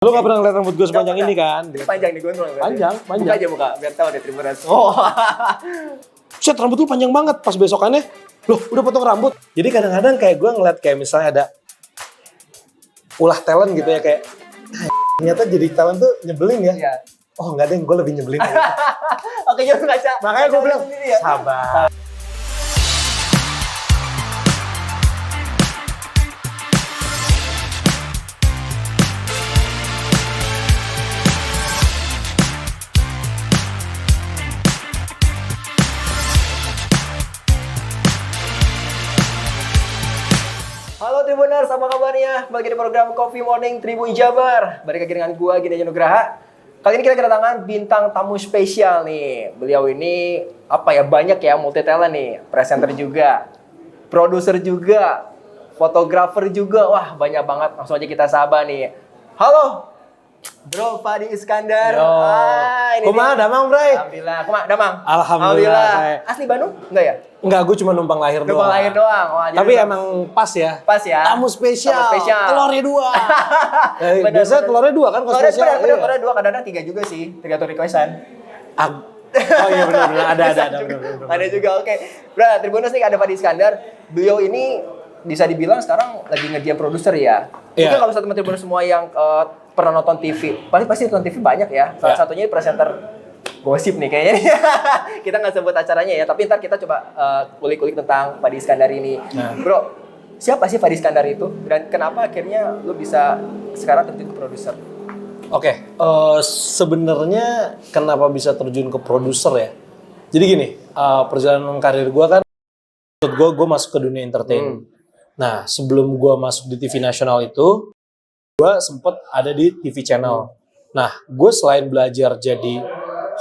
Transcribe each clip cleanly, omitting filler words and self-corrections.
Lu gak pernah ngeliat rambut gue sepanjang ini kan? Ini panjang nih gondrong berarti. Panjang. Buka aja muka, biar tahu ada Tribuners. Oh. Set, rambut lu panjang banget. Pas besokannya, loh udah potong rambut. Jadi kadang-kadang kayak gue ngeliat kayak misalnya ada ulah talent gitu ya kayak ternyata jadi talent tuh nyebelin ya. Iya. Oh enggak deh, gue lebih nyebelin. Oke, jangan ngaca. Makanya gue bilang, sendiri ya. sabar. Halo Tribuners, apa kabarnya? Kembali di program Coffee Morning Tribun Jabar. Balik lagi dengan gua Gina Nugraha. Kali ini kita kedatangan bintang tamu spesial nih. Beliau ini banyak ya, multi talent nih. Presenter juga, produser juga, fotografer juga. Wah, banyak banget. Langsung aja kita sapa nih. Halo, Bro Fadi Iskandar. Yo. Ini Kumaha dia. damang, Bray? Alhamdulillah. Kumaha damang? Alhamdulillah, saya. Asli Bandung? Enggak ya? Enggak, gue cuma numpang lahir doang. Numpang lahir doang. Wah, jadi Tapi emang pas ya. pas ya. Tamu spesial. Tamu spesial. Telurnya 2. Benar, Biasanya benar. telurnya 2 kan kalau Telurnya spesial. benar, Iya. telurnya 2, kadang-kadang 3 juga sih, tergantung requestan. Oh iya benar ada Bisa benar, juga. benar. Ada juga, oke. Bro, Tribuners nih ada Fadi Iskandar. Beliau ini bisa dibilang sekarang lagi ngerjain produser ya. Iya. Mungkin kalau teman Tribuners semua yang pernah nonton TV, pasti nonton TV banyak ya. Salah satunya presenter gosip nih kayaknya nih. Kita nggak sebut acaranya ya, tapi ntar kita coba kulik-kulik tentang Fadi Iskandar ini. Nah. Bro, siapa sih Fadi Iskandar itu? Dan kenapa akhirnya lu bisa sekarang terjun ke produser? Oke, sebenarnya kenapa bisa terjun ke produser ya? Jadi gini, perjalanan karir gue kan, menurut gue masuk ke dunia entertain. Nah, sebelum gue masuk di TV nasional itu, gue sempet ada di TV channel. Nah, gue selain belajar jadi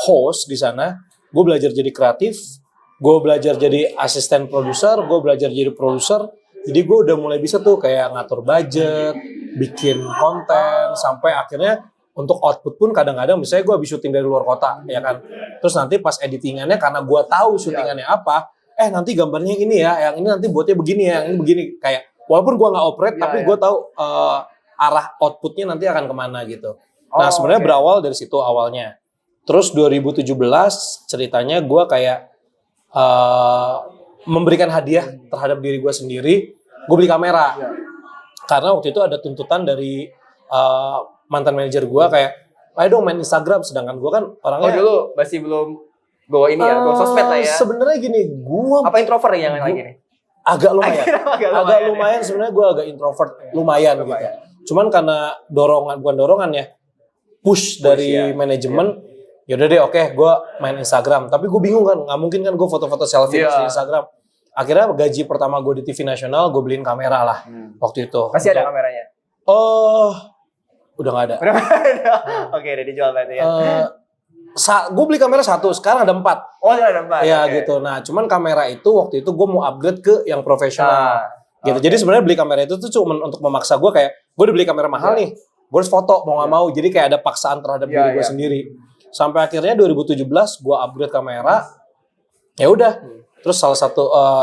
host di sana, gue belajar jadi kreatif, gue belajar jadi asisten produser, gue belajar jadi produser. Jadi gue udah mulai bisa tuh kayak ngatur budget, bikin konten, sampai akhirnya untuk output pun kadang-kadang misalnya gue habis syuting dari luar kota, ya kan. Terus nanti pas editingannya karena gue tahu syutingannya apa, nanti gambarnya yang ini ya, yang ini nanti buatnya begini ya, yang ini begini. Kayak walaupun gue nggak operate, tapi gue tahu arah outputnya nanti akan kemana gitu. Nah sebenarnya berawal dari situ awalnya. Terus 2017 ceritanya gue kayak memberikan hadiah terhadap diri gue sendiri. Gue beli kamera. Karena waktu itu ada tuntutan dari mantan manajer gue kayak, ayo dong main Instagram. Sedangkan gue kan orangnya... Oh dulu masih belum go ini ya, go sosmed lah ya. Sebenarnya gini, gue... Apa introvert yang lagi nih? Agak lumayan. Agak ya. lumayan sebenarnya gue agak introvert. Lumayan gitu. Cuman karena bukan dorongan ya, push dari manajemen, yaudah deh oke, gue main Instagram. Tapi gue bingung kan, nggak mungkin kan gue foto-foto selfie di Instagram. Akhirnya gaji pertama gue di TV nasional, gue beliin kamera lah waktu itu. Masih ada kameranya? Oh, udah nggak ada. Udah ada. Oke, udah dijual berarti ya. Gue beli kamera 1, sekarang ada 4. Oh, ada 4. Ya gitu. Nah, cuman kamera itu waktu itu gue mau upgrade ke yang profesional. Gitu. Jadi sebenarnya beli kamera itu tuh cuma untuk memaksa gue kayak, gue udah beli kamera mahal nih, gue harus foto mau nggak mau. Jadi kayak ada paksaan terhadap diri gue sendiri. Sampai akhirnya 2017 gue upgrade kamera. Ya udah. Terus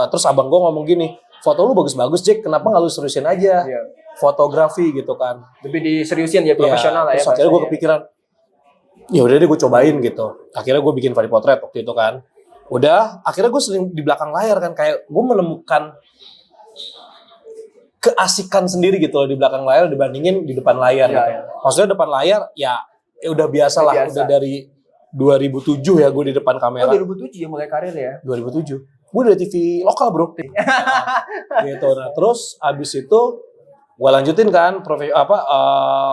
terus abang gue ngomong gini, foto lu bagus-bagus Jack, kenapa nggak lu seriusin aja fotografi gitu kan? Lebih diseriusin ya, profesional lah ya. Terus akhirnya gue kepikiran, ya udah deh gue cobain gitu. Akhirnya gue bikin Fadi Potret waktu itu kan. Udah, akhirnya gue sering di belakang layar kan, kayak gue menemukan keasikan sendiri gitu loh di belakang layar dibandingin di depan layar gitu. Maksudnya depan layar ya udah biasa lah, udah dari 2007 ya gue di depan kamera. Oh 2007 ya mulai karir ya? 2007. Gue dari TV lokal bro. Gitu. Nah terus abis itu gue lanjutin kan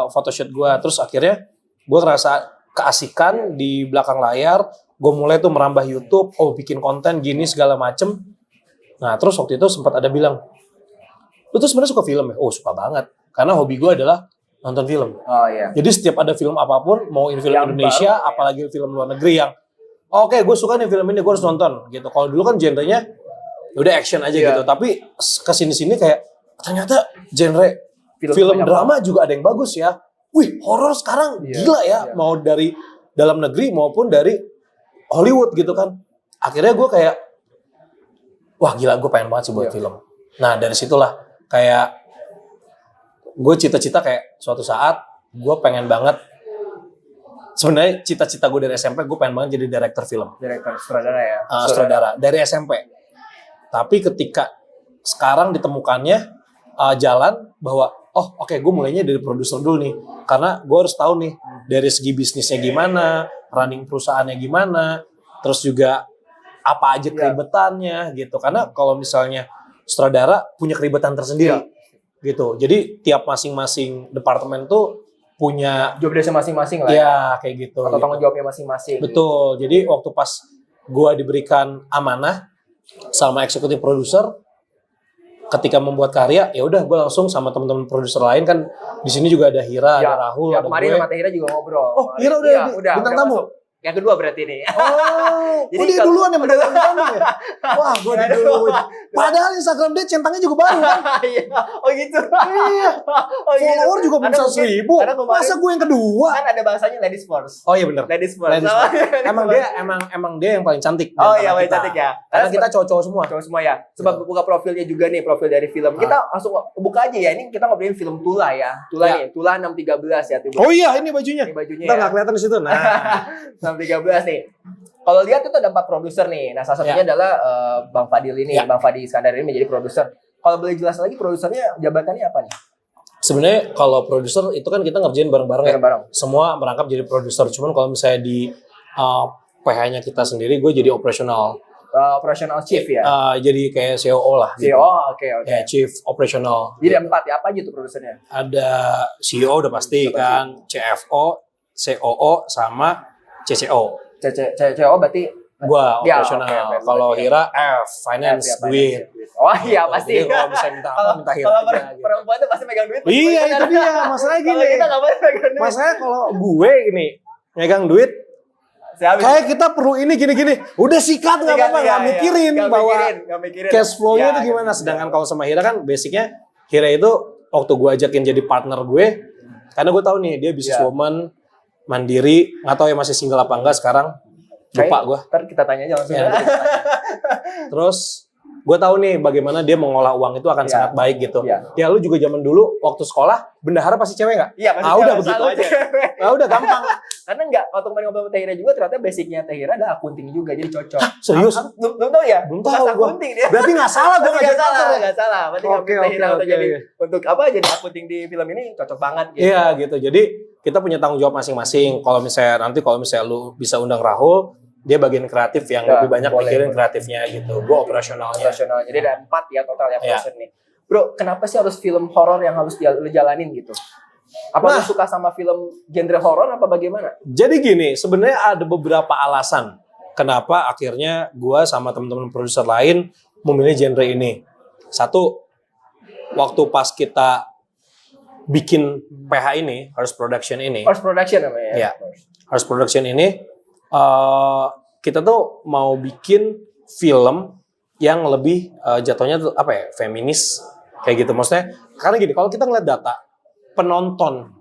photoshoot gue. Terus akhirnya gue ngerasa keasikan di belakang layar. Gue mulai tuh merambah YouTube, bikin konten gini segala macem. Nah terus waktu itu sempat ada bilang, lu tuh sebenarnya suka film ya? Oh suka banget. Karena hobi gue adalah nonton film. Oh iya. Jadi setiap ada film apapun, mau film yang Indonesia, baru, apalagi film luar negeri yang, oke, gue suka nih film ini, gue harus nonton. Gitu. Kalau dulu kan genrenya udah action aja gitu. Tapi kesini-sini kayak ternyata genre film drama juga ada yang bagus ya. Wih, horor sekarang gila ya. Mau dari dalam negeri maupun dari Hollywood gitu kan. Akhirnya gue kayak, wah gila, gue pengen banget sih buat film. Nah dari situlah kayak gue cita-cita kayak suatu saat gue pengen banget, sebenarnya cita-cita gue dari SMP, gue pengen banget jadi director film. Direktur sutradara ya. Sutradara dari SMP. Tapi ketika sekarang ditemukannya jalan bahwa oke, gue mulainya dari produser dulu nih, karena gue harus tahu nih dari segi bisnisnya gimana, running perusahaannya gimana, terus juga apa aja keribetannya gitu. Karena kalau misalnya sutradara punya keribetan tersendiri gitu. Jadi tiap masing-masing departemen tuh punya Job desk masing-masing lah. ya kayak gitu. Atau tanggung jawabnya masing-masing. Betul. Jadi waktu pas gue diberikan amanah sama eksekutif produser, ketika membuat karya, ya udah gue langsung sama teman-teman produser lain kan. Di sini juga ada Hira, ada Rahul, ada kemarin gue. sama Tehira juga ngobrol. Oh, Hira udah bintang tamu. masuk. Yang kedua berarti nih. Oh, Jadi dia duluan yang bintang tamu ya. Wah, gue diduluin. Padahal Instagram dia centangnya juga baru kan. Iya. Oh gitu. Iya. Oh, gitu. Follower juga belum Karena 100.000. karena kemarin- Masa gue yang kedua? Kan ada bahasanya ladies first. Oh iya benar. Ladies first. Ladies Sama- first. Emang dia yang paling cantik. di Oh antara iya, paling kita. cantik ya. Karena kita cowok-cowok semua. Cowok semua ya. Sebab buka profilnya juga nih, profil dari film. Kita langsung buka aja ya. Ini kita ngobrolin film Tula ya. Tula Ya. nih, Tula 613 ya. Oh iya, ini bajunya. Ini bajunya Kita ya. nggak kelihatan di situ. Nah, 613 nih. Kalau lihat itu ada 4 produser nih. Nah, salah satunya adalah Bang Fadil ini, Ya. Bang Fadil Iskandar ini menjadi produser. Kalau boleh jelas lagi produsernya jabatannya apa nih? sebenarnya kalau produser itu kan kita ngerjain bareng-bareng ya. Bareng-bareng. Semua merangkap jadi produser. Cuman kalau misalnya di PH-nya kita sendiri, gue jadi operasional. Operational chief ya. Jadi kayak COO lah. CEO, oke. Ya, Chief Operational. Jadi ada 4 ya, apa aja tuh produsernya? Ada CEO udah pasti kan, CFO, COO, sama CCO. CEO berarti Gua Ya, operasional. oke, Kalau berarti. Hira Finance, ya, duit. Oh iya pasti. Jadi kalau bisa minta apa, minta Hira Kalau aja. Gitu. perempuan tuh pasti megang duit. Iya itu dia, masalahnya Kalau gini. kita nggak boleh megang duit. Masalahnya kalau gue ini megang duit, kayak kita perlu ini gini-gini. Udah sikat nggak apa-apa, nggak mikirin bahwa cash flow-nya itu gimana. Sedangkan kalau sama Hira kan basicnya, Hira itu waktu gue ajakin jadi partner gue, karena gue tahu nih dia businesswoman, mandiri, nggak tahu ya masih single apa enggak sekarang. Lupa gue. Ntar kita tanya aja langsung. Ya, terus gue tahu nih bagaimana dia mengolah uang itu akan sangat baik gitu. Ya lu juga zaman dulu waktu sekolah bendahara pasti cewek nggak? Iya pasti. Udah begitu aja. Udah gampang. Karena enggak, waktu kemarin ngobrol sama Tehira juga ternyata basicnya Tehira adalah akunting juga, jadi cocok. Serius? Belum tahu ya? Belum tahu gue. Akunting dia. Berarti nggak salah gue Nggak salah, nggak salah. Berarti Oke, Tehira oke, untuk oke, jadi oke. untuk apa? Jadi akunting di film ini cocok banget. Gitu. Iya gitu. Jadi kita punya tanggung jawab masing-masing. Kalau misalnya lu bisa undang Rahul, dia bagian kreatif yang lebih banyak mikirin kreatifnya gitu. Gue operasionalnya. Operasional. Jadi ada 4 ya total ya Iya. person nih. Bro, kenapa sih harus film horor yang harus lu jalanin gitu? Apa lu suka sama film genre horor apa bagaimana? Jadi gini, sebenarnya ada beberapa alasan kenapa akhirnya gue sama teman-teman produser lain memilih genre ini. Satu, waktu pas kita bikin PH ini, Harsh Production ini. First production namanya ya? Ya, Harsh Production ini, kita tuh mau bikin film yang lebih jatuhnya tuh apa ya, feminis kayak gitu. Maksudnya, karena gini, kalau kita ngeliat data, penonton,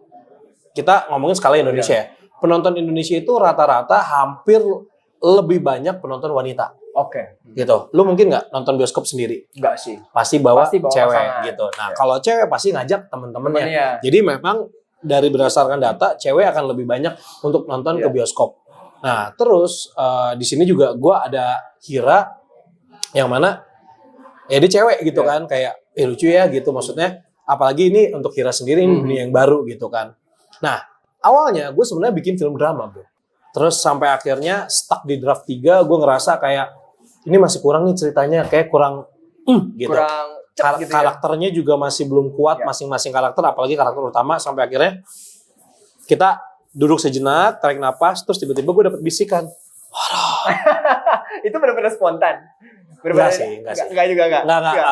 kita ngomongin skala Indonesia ya, penonton Indonesia itu rata-rata hampir lebih banyak penonton wanita. Oke. Gitu. Lu mungkin nggak nonton bioskop sendiri? Enggak sih. Pasti bawa Pasti bawa cewek pasangan. gitu. Nah, Ya. kalau cewek pasti ngajak temen-temennya. Temennya. Jadi memang dari berdasarkan data, cewek akan lebih banyak untuk nonton ke bioskop. Nah, terus di sini juga gue ada Hira yang mana ya dia cewek gitu kan, kayak lucu ya gitu maksudnya. Apalagi ini untuk Hira sendiri ini dunia yang baru gitu kan. Nah, awalnya gue sebenarnya bikin film drama, bro. Terus sampai akhirnya stuck di draft 3, gue ngerasa kayak ini masih kurang nih ceritanya, kayak kurang gitu. Kurang cep gitu ya. Karakternya juga masih belum kuat masing-masing karakter, apalagi karakter utama. Sampai akhirnya kita duduk sejenak, tarik napas, terus tiba-tiba gue dapet bisikan. Itu benar-benar spontan. Enggak sih. Enggak juga enggak. Enggak.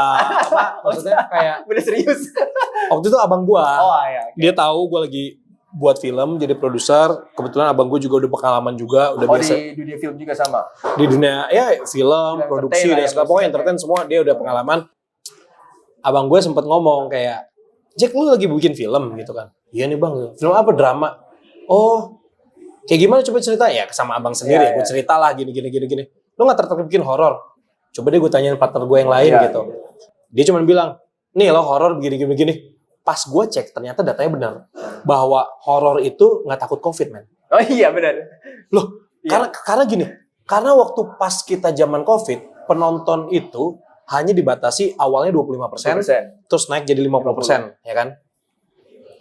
Apa maksudnya kayak Bener serius. waktu itu abang gue, Iya. dia tahu gue lagi buat film jadi produser. Kebetulan abang gue juga udah pengalaman juga, udah biasa di dunia film juga sama. di dunia ya film, produksi entertain lah dan ya, segala pokoknya entertain semua, dia udah pengalaman. Abang gue sempet ngomong kayak, Jack lu lagi bikin film gitu kan? Iya nih bang, film apa, drama? Oh, kayak gimana coba cerita? Ya sama abang sendiri, gue cerita lah gini. Lu gak tertarik bikin horor? Coba deh gue tanyain partner gue yang lain gitu. Dia cuma bilang, nih lo horor begini. Pas gue cek ternyata datanya benar. bahwa horor itu nggak takut COVID, men. Oh iya benar. Loh, karena gini, karena waktu pas kita zaman COVID, penonton itu hanya dibatasi awalnya 25%, terus naik jadi 50%, ya kan?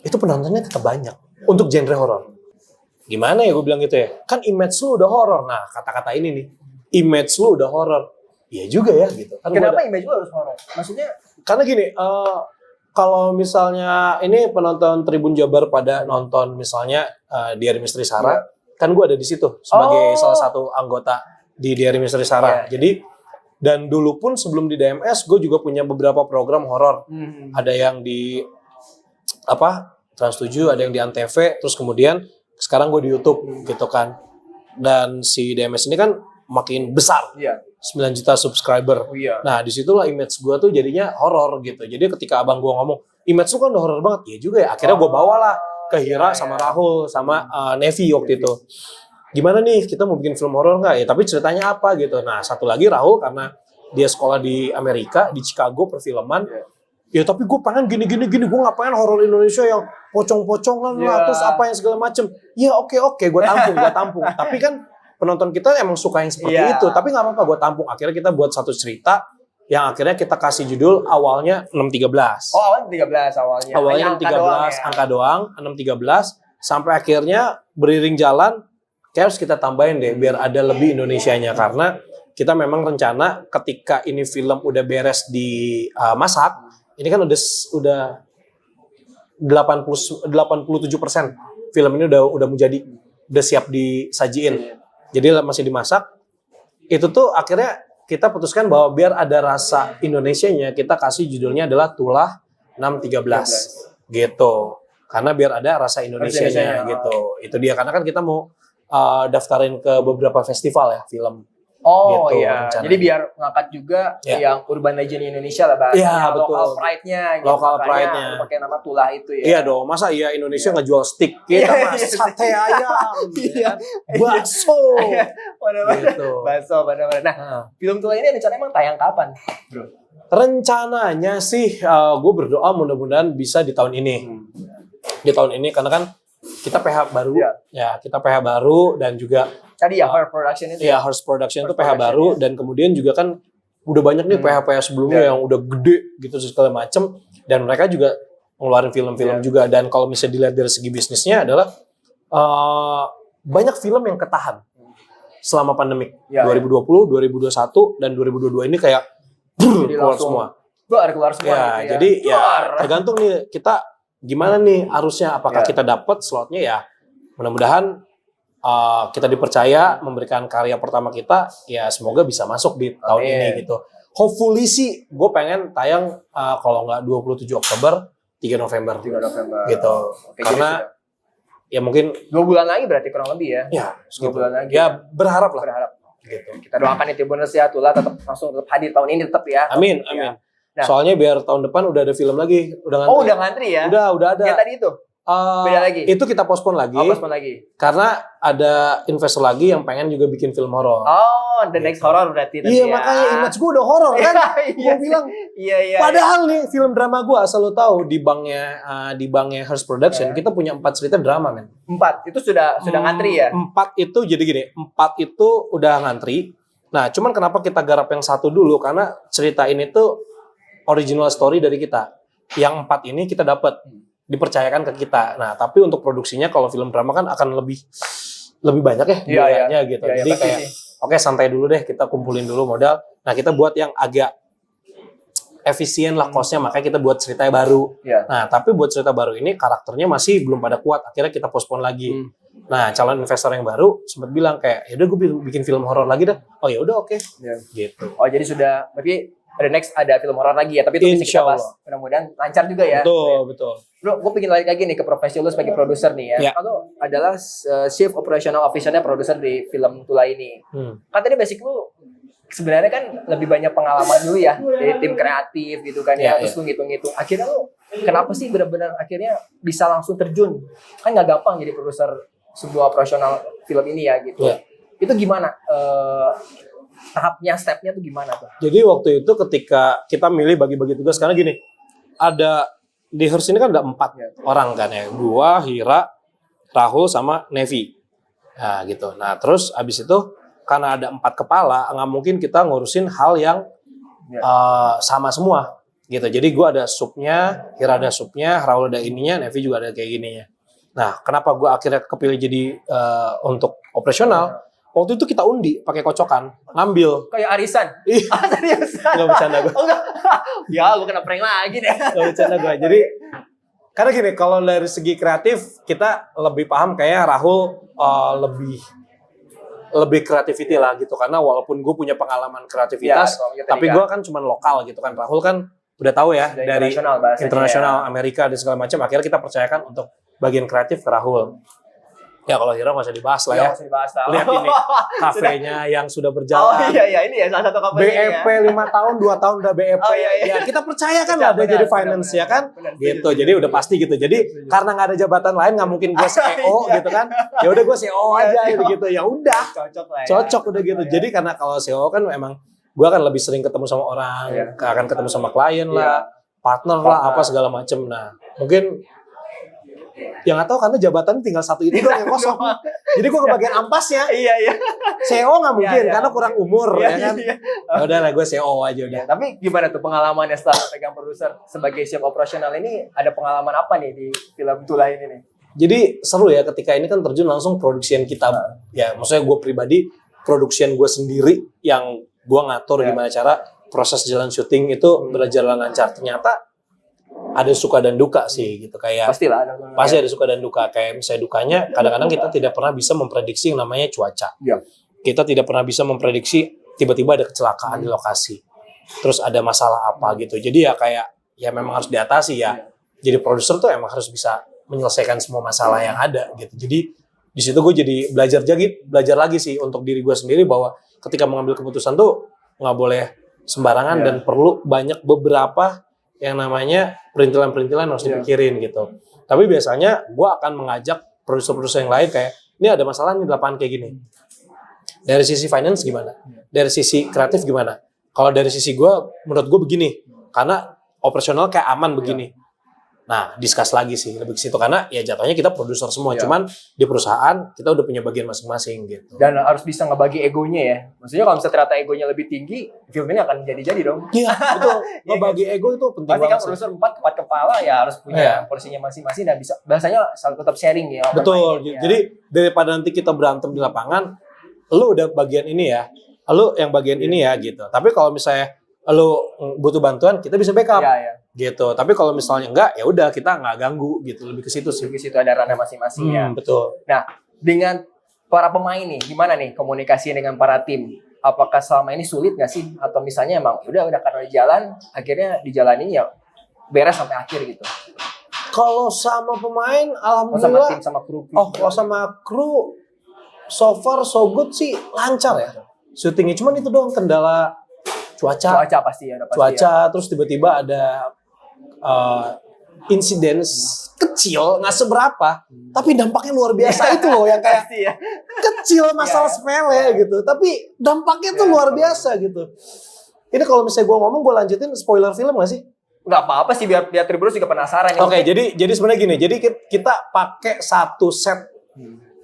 Itu penontonnya tetap banyak untuk genre horor. Gimana ya gue bilang gitu ya? Kan image lu udah horor. Nah, kata-kata ini nih, image lu udah horor. Iya juga ya gitu. Kan Kenapa image lu harus horor? Maksudnya karena gini, kalau misalnya ini penonton Tribun Jabar pada nonton misalnya Diary Misteri Sarah, kan gue ada di situ sebagai salah satu anggota di Diary Misteri Sarah. Jadi dan dulu pun sebelum di DMS, gue juga punya beberapa program horor. Ada yang di Trans 7, ada yang di Antv, terus kemudian sekarang gue di YouTube gitu kan. Dan si DMS ini kan makin besar. 9 juta subscriber. Nah, disitulah image gue tuh jadinya horor gitu. Jadi ketika abang gue ngomong, image lu kan udah horor banget. Ya juga ya, akhirnya gue bawalah ke Hira sama Rahul sama Nevi waktu itu. Gimana nih, kita mau bikin film horor nggak? Ya tapi ceritanya apa gitu. Nah, satu lagi Rahul karena dia sekolah di Amerika, di Chicago perfilman. Ya tapi gue pengen gini, gue nggak pengen horor Indonesia yang pocong-pocongan lah, terus apa yang segala macem. Ya oke, gue tampung. Tapi kan penonton kita emang suka yang seperti itu, tapi nggak apa-apa, gue tampung. Akhirnya kita buat satu cerita yang akhirnya kita kasih judul awalnya 613. Oh, awalnya 13 awalnya. Awalnya 613, angka doang, 613, sampai akhirnya beriring jalan, kayak harus kita tambahin deh, biar ada lebih Indonesianya, karena kita memang rencana ketika ini film udah beres di masak, ini kan udah 87% film ini udah menjadi, udah siap disajiin. Jadi masih dimasak. Itu tuh akhirnya kita putuskan bahwa biar ada rasa Indonesianya, kita kasih judulnya adalah Tulah 613 gitu. Karena biar ada rasa Indonesianya gitu. Itu dia, karena kan kita mau daftarin ke beberapa festival ya film. Oh gitu, iya, rencananya. jadi biar ngangkat juga yang urban legend Indonesia lah, Bang. Iya, betul. Local pride-nya. Local pride-nya. Pakai nama Tulah itu ya. Iya dong, masa iya Indonesia ngejual stick? Kita mah sate ayam, bakso. Gitu. Bakso, benar-benar. Nah, film Tulah ini rencananya emang tayang kapan, bro? Rencananya sih, gue berdoa mudah-mudahan bisa di tahun ini. Di tahun ini, karena kan kita PH baru, kita PH baru dan juga tadi ya Horse Production itu. Iya, Horse Production itu PH baru dan kemudian juga kan udah banyak nih PH-PH sebelumnya yang udah gede gitu segala macem, dan mereka juga ngeluarin film-film juga. Dan kalau misalnya dilihat dari segi bisnisnya adalah banyak film yang ketahan selama pandemik 2020, 2021 dan 2022 ini kayak keluar semua. Keluar semua. Ya, gitu jadi ya tergantung nih kita gimana nih arusnya, apakah kita dapat slotnya ya. Mudah-mudahan kita dipercaya memberikan karya pertama kita, ya semoga bisa masuk di tahun ini gitu. Hopefully sih gue pengen tayang kalau nggak 27 Oktober, 3 November. Gitu. Oke, karena ya mungkin 2 bulan lagi berarti kurang lebih ya. Ya, 2 bulan lagi. Ya berharap lah. Gitu. Kita doakan ya Tribuners ya, Tulah tetap hadir tahun ini tetap ya. Amin. Nah, soalnya biar tahun depan udah ada film lagi, udah ngantri. Oh, udah ngantri ya? Udah ada. Yang tadi itu? Beda lagi? Itu kita postpone lagi. Karena ada investor lagi yang pengen juga bikin film horor. Oh, the next horror berarti. Iya, makanya image gue udah horor kan. Gue bilang. Iya. Padahal nih film drama gue, asal lo tahu di banknya Hearst Production kita punya 4 cerita drama, men. 4 itu sudah ngantri ya? 4 itu jadi gini, 4 itu udah ngantri. Nah, cuman kenapa kita garap yang 1 dulu? Karena cerita ini tuh original story dari kita. Yang 4 ini kita dapat dipercayakan ke kita. Nah, tapi untuk produksinya kalau film drama kan akan lebih banyak ya biayanya gitu. Jadi kayak oke, santai dulu deh, kita kumpulin dulu modal. Nah, kita buat yang agak efisien lah costnya, makanya kita buat cerita baru. Nah, tapi buat cerita baru ini karakternya masih belum pada kuat. Akhirnya kita postpone lagi. Nah, calon investor yang baru sempat bilang kayak, ya udah gue bikin film horor lagi dah. Oh ya udah oke. Gitu. Oh jadi sudah berarti next ada film horor lagi ya, tapi itu bisa kita bahas. Mudah-mudahan lancar juga ya. Betul. Bro, gue pengen balik lagi nih ke profesi lu sebagai produser nih ya. Kalau adalah Chief Operational Officer-nya produser di film Tulah ini. Kan tadi basic lu sebenarnya kan lebih banyak pengalaman dulu ya dari tim kreatif gitu kan ya. Terus lu ngitung-ngitung. Akhirnya lu kenapa sih benar-benar akhirnya bisa langsung terjun? Kan nggak gampang jadi produser sebuah operasional film ini ya gitu. Itu gimana? Tahapnya, stepnya tuh gimana tuh? Jadi waktu itu ketika kita milih bagi-bagi tugas, karena gini, ada di Hearst ini kan ada 4 orang kan ya. Gua, Hira, Rahul, sama Nevi. Nah gitu. Nah terus abis itu karena ada 4 kepala, nggak mungkin kita ngurusin hal yang sama semua gitu. Jadi gua ada supnya, Hira ada supnya, Rahul ada ininya, Nevi juga ada kayak gininya. Nah kenapa gua akhirnya kepilih jadi untuk operasional? Waktu itu kita undi pakai kocokan, ngambil. Kayak arisan. Serius? Nggak bercanda gue. Oh enggak. Ya, gue kena prank lagi deh. Nggak bercanda gue. Jadi, karena gini, kalau dari segi kreatif, kita lebih paham kayaknya Rahul lebih kreativity lah gitu. Karena walaupun gue punya pengalaman kreativitas, tapi gue kan cuma lokal gitu kan. Rahul kan udah tahu ya, dari internasional, Amerika dan segala macam. Akhirnya kita percayakan untuk bagian kreatif ke Rahul. Ya kalau Hira nggak usah dibahas lah ya. Lihat ini kafenya yang sudah berjalan. Oh iya ini ya salah satu kafenya. BEP 5 tahun, 2 tahun udah BEP. Ya kita percayakan lah dia jadi finance ya kan. Gitu. Jadi udah pasti gitu. Jadi karena nggak ada jabatan lain nggak mungkin gue CEO gitu kan. Ya udah gue CEO aja gitu. Ya udah. Cocok udah gitu. Jadi karena kalau CEO kan emang gue akan lebih sering ketemu sama orang, akan ketemu sama klien lah, partner lah, apa segala macem. Nah mungkin yang nggak tahu karena jabatan tinggal 1 itu doang yang kosong. Jadi gue kebagian ampasnya. Iya. CEO nggak mungkin karena kurang umur ya kan. Ya udah lah gue CEO aja udah. Tapi gimana tuh pengalamannya setelah pegang produser sebagai chef operasional ini? Ada pengalaman apa nih di film Tula ini nih? Jadi seru ya ketika ini kan terjun langsung produksian kita. Ya maksudnya gue pribadi produksian gue sendiri yang gue ngatur gimana cara proses jalan syuting itu berjalan lancar. Ternyata ada suka dan duka sih gitu kayak pasti ada suka dan duka. Kayak misalnya dukanya kadang-kadang kita tidak pernah bisa memprediksi yang namanya cuaca. Kita tidak pernah bisa memprediksi tiba-tiba ada kecelakaan di lokasi, terus ada masalah apa gitu. Jadi ya kayak ya memang harus diatasi ya. Jadi produser tuh emang harus bisa menyelesaikan semua masalah yang ada gitu. Jadi di situ gue jadi belajar lagi sih untuk diri gue sendiri bahwa ketika mengambil keputusan tuh nggak boleh sembarangan dan perlu banyak beberapa yang namanya perintilan-perintilan harus dipikirin gitu. Tapi biasanya gue akan mengajak produser-produser yang lain kayak, ini ada masalah nih di lapangan kayak gini. Dari sisi finance gimana? Dari sisi kreatif gimana? Kalau dari sisi gue, menurut gue begini. Karena operasional kayak aman begini. Nah, discuss lagi sih lebih ke situ karena ya jatuhnya kita produser semua, cuman di perusahaan kita udah punya bagian masing-masing gitu. Dan harus bisa ngebagi egonya ya. Maksudnya kalau misalnya ternyata egonya lebih tinggi, film ini akan jadi dong. Iya, betul. Ngebagi ego itu penting banget. Pasti kan produser 4 kepala ya harus punya porsinya masing-masing dan bisa bahasanya tetap sharing ya. Betul. Jadi daripada nanti kita berantem di lapangan, lu udah bagian ini ya, lu yang bagian ini ya gitu. Tapi kalau misalnya lu butuh bantuan, kita bisa backup. Gitu. Tapi kalau misalnya enggak, ya udah kita nggak ganggu gitu. Lebih ke situ sih. Lebih ke situ ada ranah masing-masing ya. Betul. Nah, dengan para pemain nih, gimana nih komunikasi dengan para tim? Apakah selama ini sulit nggak sih? Atau misalnya emang udah karena di jalan, akhirnya dijalanin ya beres sampai akhir gitu? Kalau sama pemain, alhamdulillah. Sama tim, sama kru. Kalau sama kru, so far so good sih lancar ya. Syutingnya cuman itu doang kendala cuaca pasti ya. Terus tiba-tiba ada insiden kecil nggak seberapa tapi dampaknya luar biasa. Itu loh yang kayak kecil masalah sepele gitu tapi dampaknya tuh luar biasa gitu. Ini kalau misalnya gue ngomong gue lanjutin spoiler film nggak sih? Nggak apa-apa sih biar Tribuners juga penasaran. Oke, jadi sebenarnya gini, jadi kita pakai satu set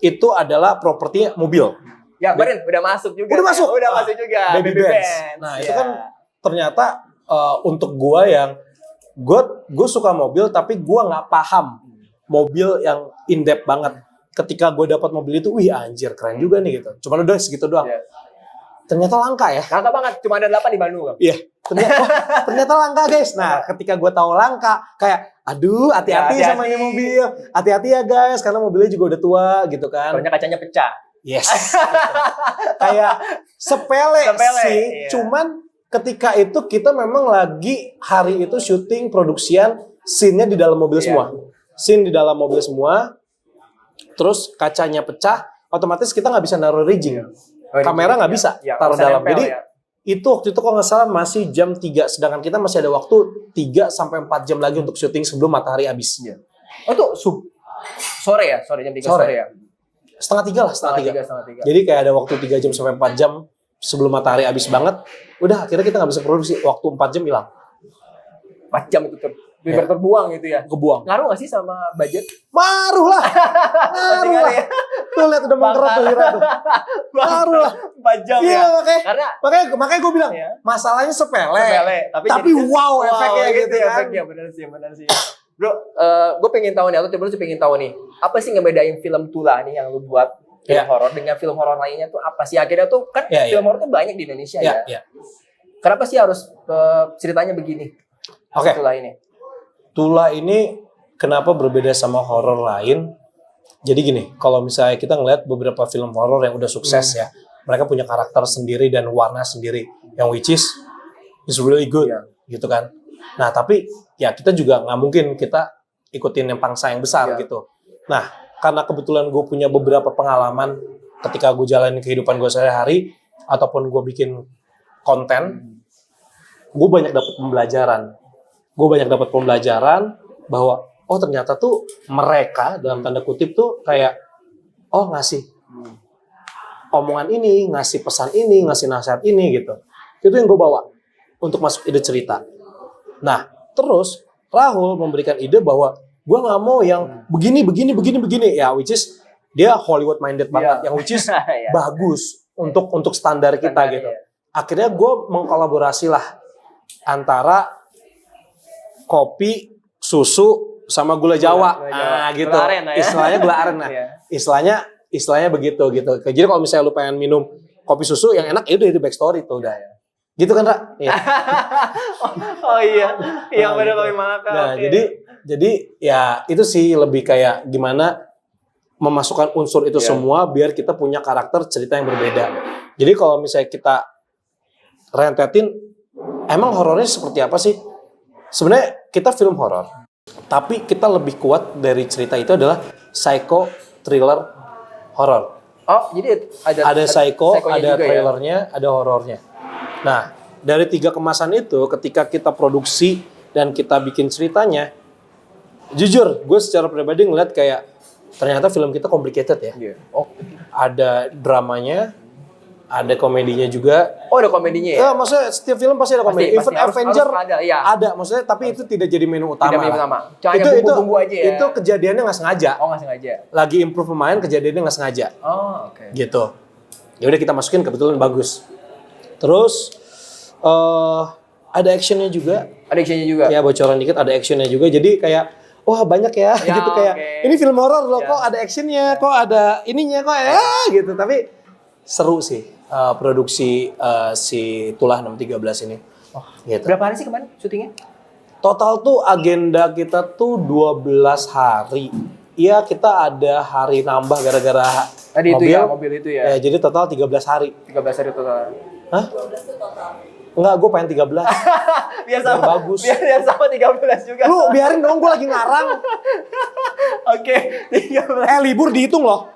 itu adalah properti mobil. Ya, Barin udah masuk juga. Udah masuk juga. Baby Benz. Nah, itu kan ternyata untuk gua yang gue suka mobil tapi gua nggak paham mobil yang in depth banget. Ketika gue dapat mobil itu, wih anjir keren juga nih gitu. Cuman udah segitu doang. Ternyata langka ya. Langka banget, cuma ada 8 di Bandung kan. Iya. Ternyata langka guys. Nah, ketika gue tahu langka, kayak aduh hati-hati sama ini mobil. Hati-hati ya guys, karena mobilnya juga udah tua gitu kan. Soalnya kacanya pecah. Yes. Kayak sepele sih. Cuman ketika itu kita memang lagi hari itu syuting produksian scene-nya di dalam mobil semua. Scene di dalam mobil semua. Terus kacanya pecah, otomatis kita nggak bisa naruh rigging. Kamera nggak bisa taruh dalam. Jadi itu waktu itu kalau nggak salah masih jam 3, sedangkan kita masih ada waktu 3-4 jam lagi untuk syuting sebelum matahari habis. Oh itu sore ya? Sore jam 3 sore ya? Setengah tiga. Jadi kayak ada waktu 3 jam sampai 4 jam sebelum matahari habis banget. Udah akhirnya kita nggak bisa produksi. Waktu 4 jam hilang. 4 jam itu Biar terbuang gitu ya. Kebuang. Ngaruh nggak sih sama budget? Ngaruh lah. Ngaruh lah. Ya. Tuh lihat udah mengkerut tuh Hira tuh. Ngaruh lah. 4 jam Iya, ya. makanya. Karena Makanya gue bilang, Iya. masalahnya sepele. tapi Tapi jadi- wow efeknya gitu ya, kan. efeknya benar sih. Bro, gue pengen tahu nih, atau tiba-tiba pengen tahu nih, apa sih ngebedain film Tula nih yang lu buat film Iya. horor dengan film horor lainnya tuh apa sih? Akhirnya tuh kan Iya, film horor tuh banyak di Indonesia ya. Iya. Kenapa sih harus ceritanya begini? Oke. Tula ini. Tula ini kenapa berbeda sama horor lain? Jadi gini, kalau misalnya kita ngeliat beberapa film horor yang udah sukses ya, mereka punya karakter sendiri dan warna sendiri, yang which is really good, Iya. gitu kan. Nah, tapi ya kita juga nggak mungkin kita ikutin yang pangsa yang besar Iya. gitu. Nah, karena kebetulan gue punya beberapa pengalaman ketika gue jalanin kehidupan gue sehari-hari, ataupun gue bikin konten, gue banyak dapat pembelajaran bahwa oh ternyata tuh mereka dalam tanda kutip tuh kayak oh ngasih omongan ini, ngasih pesan ini, ngasih nasihat ini gitu. Itu yang gue bawa untuk masuk ide cerita. Nah, terus Rahul memberikan ide bahwa gue nggak mau yang begini. Ya, which is dia Hollywood minded banget, Iya. yang which is Iya. bagus untuk standar kita Standar, gitu. iya. Akhirnya gue mengkolaborasi lah antara kopi, susu, sama gula Jawa. Gula Jawa. Nah, gitu. Gula aren lah ya. Istilahnya gula aren. Nah, Iya. istilahnya begitu gitu. Jadi kalau misalnya lu pengen minum kopi susu yang enak, ya udah itu backstory tuh udah ya. Gitu kan, Ra? Iya. Oh iya, yang Nah, benar gitu. kami makan. Nah, oke. jadi ya itu sih lebih kayak gimana memasukkan unsur itu Iya. semua biar kita punya karakter cerita yang berbeda. Jadi kalau misalnya kita rentetin, emang horornya seperti apa sih? Sebenarnya kita film horor, tapi kita lebih kuat dari cerita itu adalah psycho thriller horor. Oh, jadi Ada psycho, psychonya ada juga ya? thrillernya, ada horornya. Nah, dari 3 kemasan itu, ketika kita produksi dan kita bikin ceritanya, jujur, gue secara pribadi ngeliat kayak ternyata film kita complicated ya. Iya. Oh, Ada dramanya, ada komedinya juga. oh ada komedinya ya? Ya, maksudnya setiap film pasti ada komedi. Pasti, Even harus Avenger ada, iya. ada, maksudnya tapi itu tidak jadi menu utama. Tidak menu lah. utama. Cuma hanya bumbu-bumbu aja ya? Itu kejadiannya nggak sengaja. Oh nggak sengaja? Lagi improve pemain, kejadiannya nggak sengaja. Oh oke. Gitu. Ya udah kita masukin, kebetulan bagus. Terus ada actionnya juga. Ada actionnya juga? Ya bocoran dikit, ada actionnya juga. Jadi kayak wah banyak ya, Ya, gitu kayak oke. ini film horor loh, Ya. kok ada actionnya, kok ada ininya, kok ya gitu. Tapi seru sih produksi si Tulah 613 ini. Gitu. Berapa hari sih kemarin syutingnya? Total tuh agenda kita tuh 12 hari. Iya, kita ada hari nambah gara-gara Tadi itu ya, mobil itu ya? Ya, jadi total 13 hari. 13 hari total. Hah? Enggak, gue pengen 13. Biar sama, bagus. Biar sama 13 juga. Lu biarin dong, gue lagi ngarang. Oke, 13. Libur dihitung loh.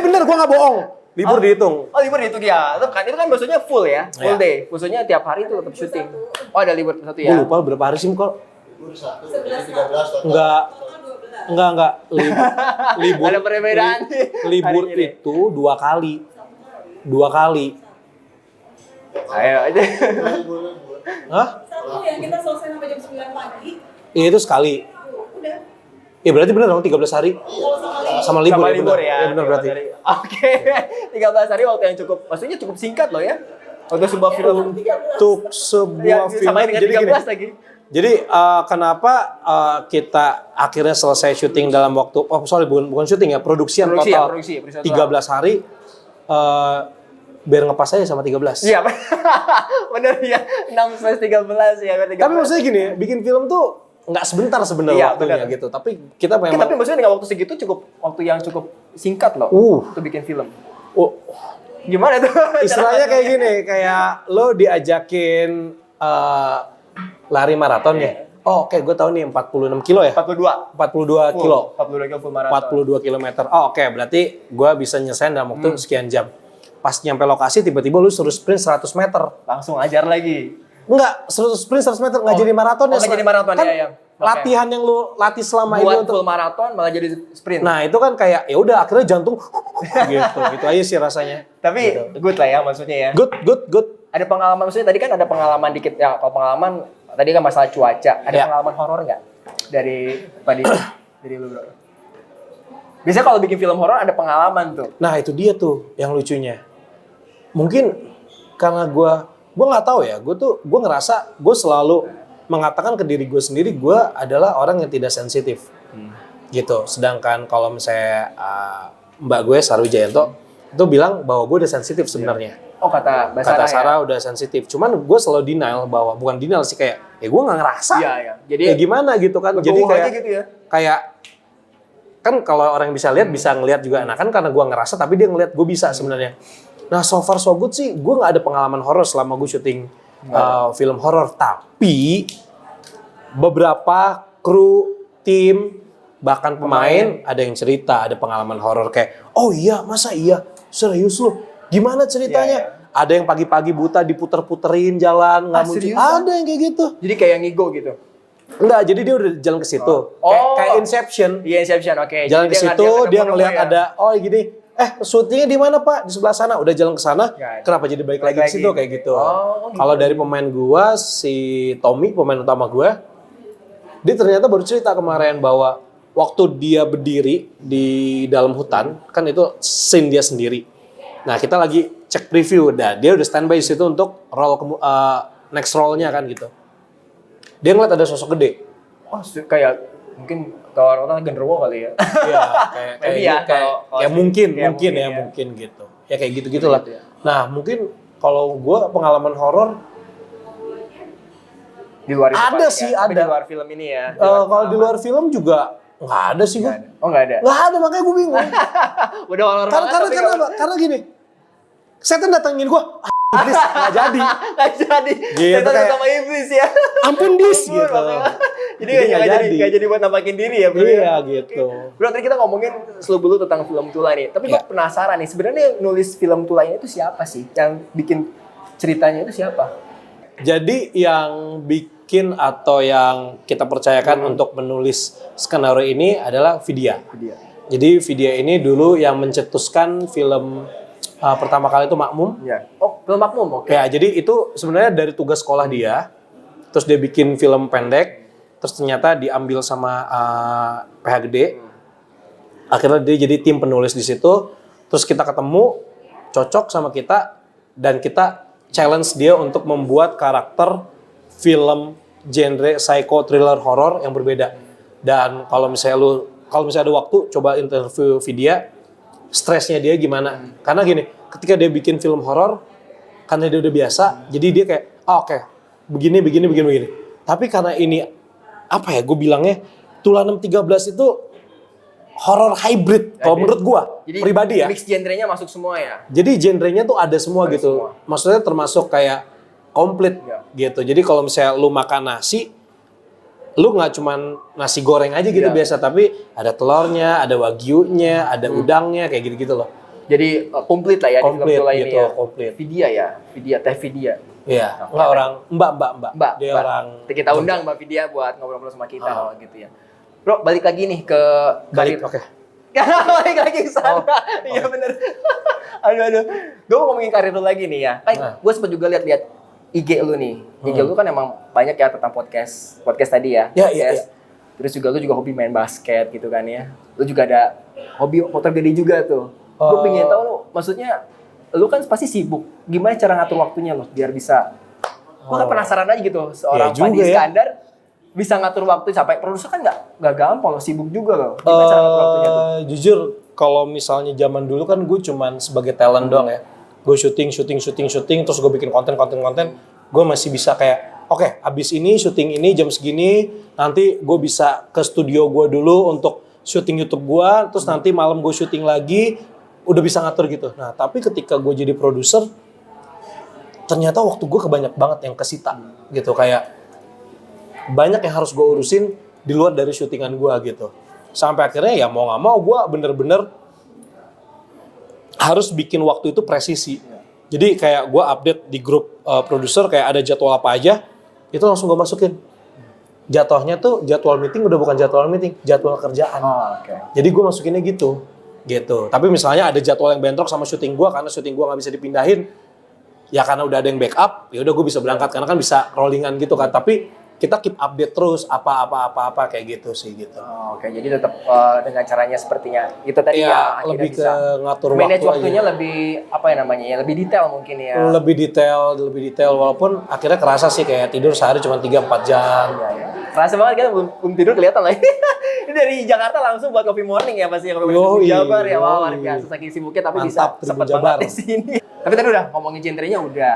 Bener, gue gak bohong. Libur dihitung. Oh libur itu dia. Itu kan maksudnya full ya, full Iya. day. Maksudnya tiap hari itu tetap syuting. Oh ada libur satu Gue ya. lupa berapa hari sih kok. Enggak. Libur. Ada perbedaan nih. Libur Harinya nih. itu 2 kali. 2 kali. Ayo aja. Hah? Satu yang kita selesai sampai jam 9 pagi. Iya, itu sekali. Udah. Ya berarti bener dong 13 hari. Kalau Sama sama libur. libur, Sama ya, libur bener. ya. Ya bener berarti. 13 hari. Oke. 13 hari waktu yang cukup, maksudnya cukup singkat loh ya. Untuk sebuah film. Untuk sebuah Ya, film. sama dengan Jadi gini. 13 lagi. Jadi kenapa kita akhirnya selesai syuting dalam waktu bukan syuting ya, produksi yang total produksi 13 hari biar ngepas aja sama 13. Iya, bener ya. 6/13 ya. 13. Tapi maksudnya gini, bikin film tuh nggak sebentar sebenarnya Iya, waktunya benar. gitu. Tapi kita Oke, memang tapi maksudnya dengan waktu segitu cukup waktu yang cukup singkat loh untuk bikin film. oh, Gimana tuh? istilahnya kayak gini, kayak lo diajakin lari maraton ya. Oh, oke, gue tahu nih 46 kilo ya. 42. 42 kilo. 42 kilo full maraton. 42 kilometer. Oh, oke, berarti gue bisa nyelesain dalam waktu sekian jam. Pas nyampe lokasi tiba-tiba lu suruh sprint 100 meter. Langsung ajar lagi. Enggak, sprint 100 meter nggak jadi maraton ya. nggak jadi maraton, kan ya, ya. Oke. Latihan yang lu latih selama ini Buat untuk full maraton malah jadi sprint. Nah, itu kan kayak ya udah akhirnya jantung gitu. Itu aja sih rasanya. Tapi good lah ya maksudnya ya. Good. Ada pengalaman, maksudnya tadi kan ada pengalaman dikit ya. Kalau pengalaman Tadi kan masalah cuaca. Ada Ya. pengalaman horor nggak dari dari lu bro? Biasanya kalau bikin film horor ada pengalaman tuh. Nah itu dia tuh yang lucunya. Mungkin karena gue nggak tahu ya. Gue ngerasa gue selalu mengatakan ke diri gue sendiri gue adalah orang yang tidak sensitif. Gitu. Sedangkan kalau misalnya mbak gue Sarwi Jayanto itu bilang bahwa gue udah sensitif sebenarnya. Oh kata Mbak Kata Sarah Sarah udah sensitif. Cuman gue selalu denial bahwa bukan denial sih kayak ya gue nggak ngerasa. Iya iya. Jadi Ya gimana gitu kan. Jadi legowo kayak aja gitu ya. kayak kan kalau orang yang bisa lihat bisa ngelihat juga. Nah kan karena gue ngerasa tapi dia ngelihat gue bisa sebenarnya. Nah so far so good sih gue nggak ada pengalaman horor selama gue syuting film horor. Tapi beberapa kru, tim, bahkan pemain ada yang cerita ada pengalaman horor kayak oh iya masa iya serius lu gimana ceritanya? Iya, Ada yang pagi-pagi buta diputer-puterin jalan nggak muncul. serius? Ada yang kayak gitu. Jadi kayak ngigo gitu. Enggak, jadi dia udah jalan ke situ. Kayak Inception. Iya Inception, oke. Jalan Jadi ke situ, nggak dia nemu-nemu ngelihat ya. ada, oh gini, syutingnya di mana Pak? Di sebelah sana. Udah jalan ke sana, Nggak ada. kenapa jadi balik lagi ke situ kayak gitu. Oh, gitu. Kalau dari pemain gua, si Tommy, pemain utama gua, dia ternyata baru cerita kemarin bahwa waktu dia berdiri di dalam hutan, kan itu scene dia sendiri. Nah kita lagi cek preview, dia udah standby di situ untuk next roll-nya kan gitu. Dia ngeliat ada sosok gede. Oh, kayak mungkin kalau orang genderuwo kali ya. Iya, kayak Maybe ya, kalau mungkin ya. mungkin gitu. Ya kayak gitu-gitu lah. Gitu ya. Nah, mungkin kalau gua pengalaman horor Di luar itu Ada pasti sih, ya. Tapi ada. Di luar film ini ya. kalau di luar film juga nggak ada sih gua. Oh nggak ada. Nggak ada, makanya gua bingung. Udah horor karena banget. tapi nggak- karena gini. Setan datengin gua, iblis nggak jadi. Nggak jadi. Gitu, Kita kayak- sama iblis ya. Ampun dis Ampun, gitu. makanya. Jadi Jadi nggak nggak jadi. jadi buat nampakin diri ya bro. Iya gitu. Bro, tadi kita ngomongin selubulu tentang film Tula nih. Tapi gue Iya. penasaran nih, sebenarnya yang nulis film Tula ini itu siapa sih? Yang bikin ceritanya itu siapa? Jadi yang bikin atau yang kita percayakan untuk menulis skenario ini adalah Vidya. Dia. Jadi Vidya ini dulu yang mencetuskan film pertama kali itu Makmum. Ya. Oh, film Makmum, oke. Ya, jadi itu sebenarnya dari tugas sekolah dia. Terus dia bikin film pendek. Terus ternyata diambil sama PH Gede. Akhirnya dia jadi tim penulis di situ. Terus kita ketemu, cocok sama kita, dan kita challenge dia untuk membuat karakter film genre psycho thriller horror yang berbeda. Dan kalau misalnya ada waktu, coba interview Vidya, stresnya dia gimana? Karena gini, ketika dia bikin film horor, karena dia udah biasa, jadi dia kayak, oke, begini. Tapi karena ini, apa ya, gue bilangnya, Tula 613 itu horror hybrid, kalau menurut gue, Jadi pribadi ya. mix genrenya masuk semua ya? Jadi genrenya tuh ada semua Ada gitu. semua. Maksudnya termasuk kayak komplit Ya. gitu. Jadi kalau misalnya lu makan nasi, lu nggak cuman nasi goreng aja gitu Ya. biasa, tapi ada telurnya, ada wagyunya, ada udangnya, kayak gitu-gitu loh. Jadi komplit lah ya Komplit di film Tula ini gitu, ya? komplit. Vidya ya? Teh Vidya. Iya, nggak orang mbak. Dia Mbak. orang. Kita undang Mbak Vidya buat ngobrol-ngobrol sama kita kalau gitu ya. Bro, balik lagi nih ke Balik, karir. oke. Balik lagi ke sana. Iya bener. Aduh. Gue mau ngomongin karir lu lagi nih ya. Nah. Gue sempet juga lihat IG lu nih. IG lu kan emang banyak ya tentang podcast tadi ya. Ya, iya, Podcast. Terus juga lu juga hobi main basket gitu kan ya. Lu juga ada hobi motor gede juga tuh. Gue pengen tahu lu, maksudnya lu kan pasti sibuk. Gimana cara ngatur waktunya lu biar bisa? Gue kan penasaran aja gitu. Seorang Iya juga Fadi ya. Iskandar bisa ngatur waktu sampai produser kan nggak gampang loh, sibuk juga loh. Gimana cara ngatur waktunya tuh? Jujur, kalau misalnya zaman dulu kan gue cuman sebagai talent doang ya. Gue syuting, terus gue bikin konten. Gue masih bisa kayak, oke, abis ini syuting ini jam segini, nanti gue bisa ke studio gue dulu untuk syuting YouTube gue, terus nanti malam gue syuting lagi, udah bisa ngatur gitu. Nah, tapi ketika gue jadi produser, ternyata waktu gue kebanyak banget yang kesita gitu, kayak banyak yang harus gue urusin di luar dari syutingan gue gitu. Sampai akhirnya ya mau gak mau gue bener-bener harus bikin waktu itu presisi. Jadi kayak gue update di grup produser kayak ada jadwal apa aja, itu langsung gue masukin. Jatuhnya tuh jadwal meeting udah bukan jadwal meeting, jadwal kerjaan. Oh, oke. Jadi gue masukinnya gitu. Tapi misalnya ada jadwal yang bentrok sama syuting gue karena syuting gue nggak bisa dipindahin, ya karena udah ada yang backup, ya udah gue bisa berangkat karena kan bisa rollingan gitu kan. Tapi kita keep update terus apa kayak gitu sih gitu. Oh, oke, jadi tetap dengan caranya sepertinya itu tadi Iya, ya akhirnya lebih bisa ke ngatur manage waktu waktunya aja. lebih apa ya namanya ya, lebih detail mungkin ya. Lebih detail walaupun akhirnya kerasa sih kayak tidur sehari cuma 3-4 jam. Iya, ya. Kerasa banget kan belum tidur kelihatan lah. Ini dari Jakarta langsung buat coffee morning ya pasti ya kalau Yoi, di Jabar ya. Wah, luar yoi. biasa saking sibuknya tapi Mantap, bisa Tribun sempet Jabar. banget di sini. Tapi tadi udah ngomongin genrenya udah.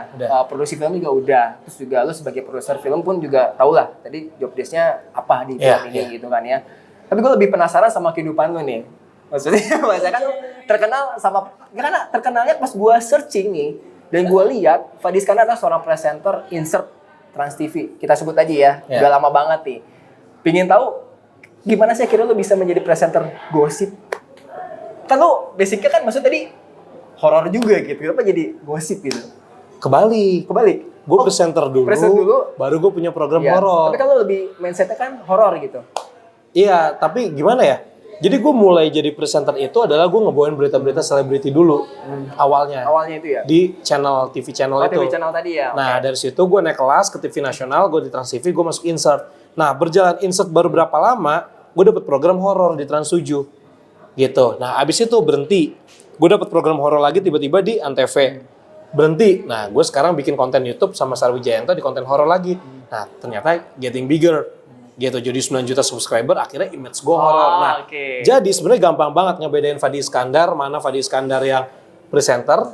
Produksi film juga udah. Terus juga lu sebagai produser film pun juga tau lah tadi job desk-nya apa di film Iya, ini gitu kan ya. Tapi gue lebih penasaran sama kehidupan lu nih. Maksudnya kan lu terkenal sama karena terkenalnya pas gue searching nih dan gue lihat Fadis Iskandar adalah seorang presenter insert Trans TV. Kita sebut aja ya. Iya. Udah lama banget nih. Pingin tahu gimana sih akhirnya lu bisa menjadi presenter gosip? Kan lu basicnya kan maksud tadi horor juga gitu. Kenapa jadi gosip gitu? Kebalik. Gue presenter dulu, Present dulu. baru gue punya program Iya. horor. Tapi kan lu lebih mindsetnya kan horor gitu. Iya, tapi gimana ya? Jadi gue mulai jadi presenter itu adalah gue ngebawain berita-berita selebriti dulu awalnya Awalnya itu ya. di channel TV channel Oh, itu. TV channel tadi ya. Nah dari situ gue naik kelas ke TV nasional, gue di Trans TV, gue masuk insert. Nah berjalan insert baru berapa lama, gue dapet program horor di Trans 7 gitu. Nah abis itu berhenti, gue dapet program horor lagi tiba-tiba di Antv. Berhenti. Nah gue sekarang bikin konten YouTube sama Sarwijayanto di konten horor lagi. Nah ternyata getting bigger gitu. Jadi 9 juta subscriber, akhirnya image gue horor. Nah oke. jadi sebenarnya gampang banget ngebedain Fadi Iskandar, mana Fadi Iskandar yang presenter,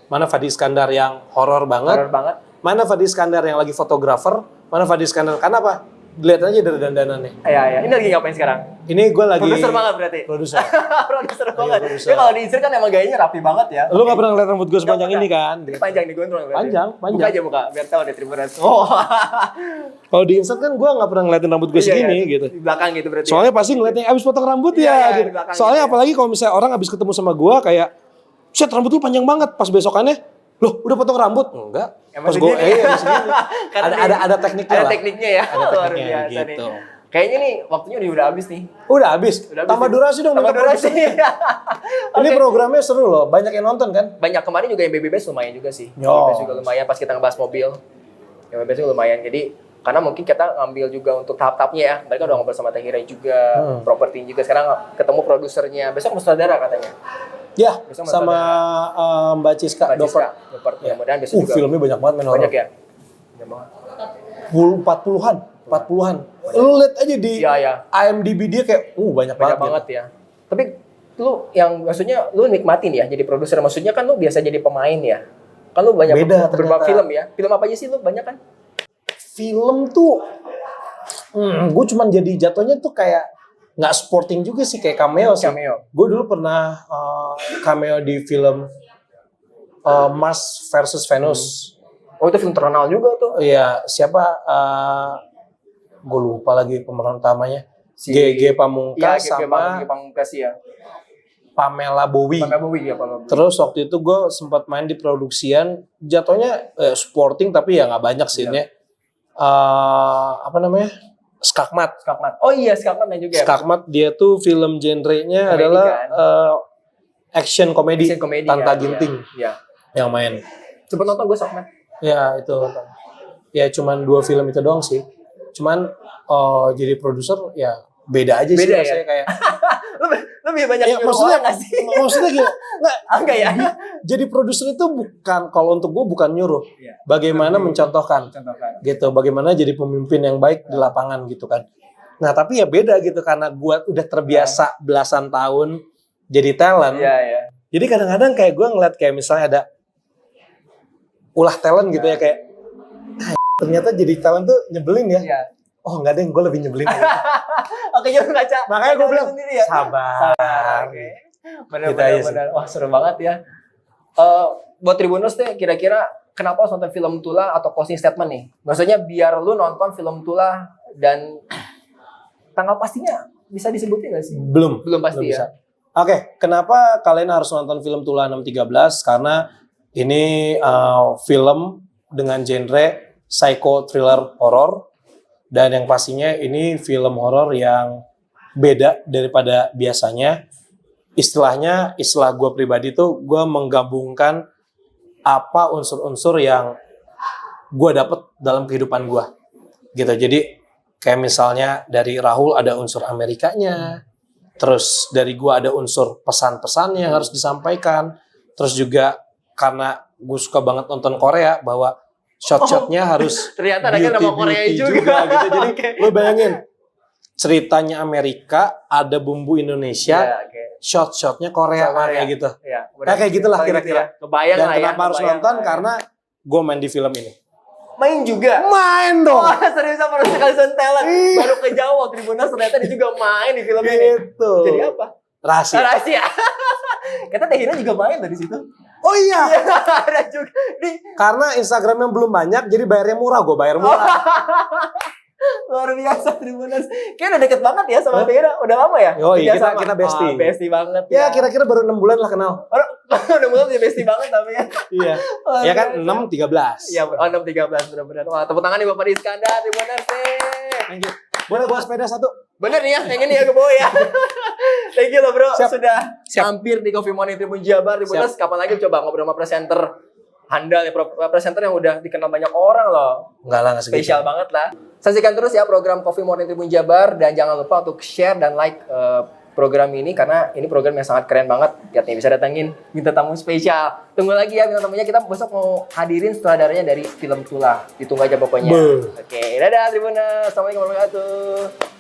mana Fadi Iskandar yang horor banget, Horor banget. mana Fadi Iskandar yang lagi fotografer, mana Fadi Iskandar. Karena apa? Lihat aja dari dandanannya. Iya, iya. Ini lagi ngapain sekarang? Ini gue lagi Produser banget berarti. produser. Produser banget. produser. Ya kalau di insert kan emang gayanya rapi banget ya. Lu gak pernah ngeliat rambut gue sepanjang Nggak ini kan? Ini panjang nih gondrong berarti. Panjang. Buka aja buka, biar tahu deh Tribuners. Oh. Kalau di insert kan gue gak pernah ngeliatin rambut gue Iya, segini iya. gitu. Di belakang gitu berarti. Soalnya pasti ngeliatnya abis potong rambut Iya, ya. iya, gitu. di belakang Soalnya gitu ya. apalagi kalau misalnya orang abis ketemu sama gue kayak, set rambut lu panjang banget. Pas besokannya, loh udah potong rambut? Enggak. Emang Pas gue, segini? emang segini. Karena ada tekniknya ada lah. tekniknya ya. Ada Luar tekniknya biasa gitu. nih. Kayaknya nih waktunya udah habis nih. Udah habis. Udah habis Tambah nih. durasi dong. Tambah minta durasi. produser. Ini Oke. programnya seru loh. Banyak yang nonton kan? Banyak kemarin juga yang BBBS lumayan juga sih. Yo. BBBS juga lumayan pas kita ngebahas mobil. Yang BBBS juga lumayan. Jadi karena mungkin kita ngambil juga untuk tahap-tahapnya ya. Mereka udah ngobrol sama Teh Hirai juga, properti juga. Sekarang ketemu produsernya. Besok mau saudara katanya. Ya, Besok sama Mbak Ciska, Mbak Ciska, Dover. Dover. Mudah-mudahan besok juga Filmnya banyak banget men horor. banyak ya. Banyak banget. 40-an. Lu lihat aja di Iya, iya. IMDb dia kayak banyak Banyak banget. banget ya. Tapi lu yang maksudnya lu nikmatin ya jadi produser. Maksudnya kan lu biasa jadi pemain ya. Kan lu banyak Beda beberapa ternyata. film ya. Film apa aja sih lu banyak kan? Film tuh gue cuman jadi jatuhnya tuh kayak nggak sporting juga sih, kayak cameo sih. Cameo. Gue dulu pernah cameo di film Mars versus Venus. Oh itu film terkenal juga tuh. Iya, siapa? Gue lupa lagi pemeran utamanya. Si- GG Pamungkas sama Pamungkas ya. Pamela Bowie. Pamela Bowie ya, Pamela Bowie. Terus waktu itu gue sempat main di produksian, jatuhnya sporting tapi ya nggak banyak sih ini. Apa namanya? Skakmat. Skakmat. Oh iya, Skakmat juga ya. Skakmat dia tuh film genrenya Komedi adalah kan? action komedi. Action komedi Tanta ya, Ginting Iya. yang main. Cepet nonton gue Skakmat. Ya itu. Ya cuman 2 film itu doang sih. Cuman jadi produser ya beda aja sih Beda ya? rasanya kayak. Lebih banyak Ya, nyuruh maksudnya orang nggak sih? maksudnya gini, nggak, Enggak ya? jadi produser itu bukan, kalau untuk gue bukan nyuruh, Iya. bagaimana mencontohkan Contohkan. gitu, bagaimana jadi pemimpin yang baik di lapangan gitu kan. Nah tapi ya beda gitu karena gue udah terbiasa belasan tahun jadi talent. Iya, iya. Jadi kadang-kadang kayak gue ngeliat kayak misalnya ada ulah talent gitu ya kayak ternyata jadi talent tuh nyebelin ya. Iya. Oh enggak deh, gue lebih nyebelin. Oke, jangan ngaca. Makanya gue ngaca bilang sendiri ya. sabar. Oke. Gitu aja sih. Benar. Wah, seru banget ya. Buat Tribuners deh, kira-kira kenapa harus nonton film Tula atau closing statement nih? Maksudnya biar lu nonton film Tula dan tanggal pastinya bisa disebutin nggak sih? Belum Pasti bisa. ya. Oke, kenapa kalian harus nonton film Tula 613? Karena ini film dengan genre psycho thriller horror, dan yang pastinya ini film horor yang beda daripada biasanya. Istilahnya, istilah gue pribadi tuh gue menggabungkan apa unsur-unsur yang gue dapet dalam kehidupan gue gitu. Jadi Kayak misalnya dari Rahul ada unsur Amerikanya, terus dari gua ada unsur pesan-pesannya yang harus disampaikan, terus juga karena gue suka banget nonton Korea bahwa shot-shotnya harus Ternyata ada kan nama Korea beauty juga. gitu. Jadi Oke. lo bayangin ceritanya Amerika ada bumbu Indonesia, Ya, oke. shot-shotnya Korea Korea. kayak gitu. Ya, Nah, kayak gitulah Paling gitu kira-kira. ya. Kebayang Dan lah ya. kenapa harus kebayang nonton? lah ya. Karena gue main di film ini. Main juga. Main dong. Wah, serius apa sekali talent. Iya. Baru kejawab Tribuners ternyata dia juga main di film ini. Gitu. Jadi apa? Rahasia. Rahasia. Kata Tehina juga main dari situ. Oh iya. Ada juga. Nih, Karena Instagramnya belum banyak, jadi bayarnya murah. Gue bayar murah. luar biasa Tribuners. Kayaknya udah deket banget ya sama Tehina. Udah lama ya? Yoi, Kerja kita bestie. bestie banget Ya kira-kira baru 6 bulan lah kenal. Udah mulai jadi bestie banget tapi ya. Iya. Luar Ya kan biasa. 6-13. Iya, 6-13 benar-benar. Wah, tepuk tangan nih Bapak Iskandar, Tribuners. Thank you. Boleh bawa sepeda satu? Bener nih ya, yang ini ya ke bawah ya. Thank you loh bro, Siap. sudah Siap. hampir di Coffee Morning Tribun Jabar. Tribuners, kapan lagi coba ngobrol sama presenter handal ya, presenter yang udah dikenal banyak orang loh. Enggak lah, enggak segitu. Spesial banget lah. Saksikan terus ya program Coffee Morning Tribun Jabar dan jangan lupa untuk share dan like program ini karena ini program yang sangat keren banget. Lihat nih bisa datangin minta tamu spesial. Tunggu lagi ya minta tamunya, kita besok mau hadirin sutradaranya dari film Tula. Ditunggu aja pokoknya. Beuh. Oke, dadah Tribuners. Assalamualaikum warahmatullahi wabarakatuh.